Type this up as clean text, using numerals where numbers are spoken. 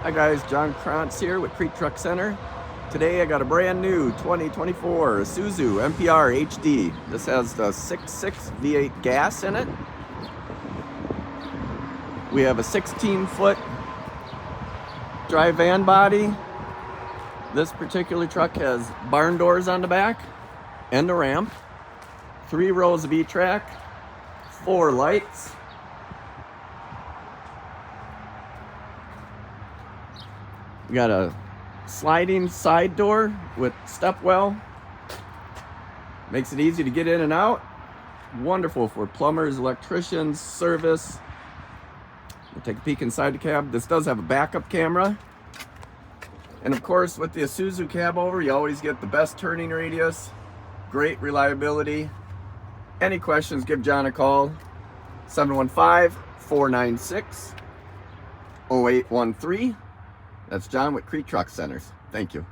Hi guys, John Crosse here with Kriete Truck Center. Today I got a brand new 2024 ISUZU NPR-HD. This has the 6.6 V8 gas in it. We have a 16-foot dry van body. This particular truck has barn doors on the back and a ramp, 3 rows of E-track, 4 lights. We got a sliding side door with step well. Makes it easy to get in and out. Wonderful for plumbers, electricians, service. We'll take a peek inside the cab. This does have a backup camera. And of course, with the ISUZU cab over, you always get the best turning radius, great reliability. Any questions, give John a call. 715-496-0813. That's John with Kriete Truck Centers. Thank you.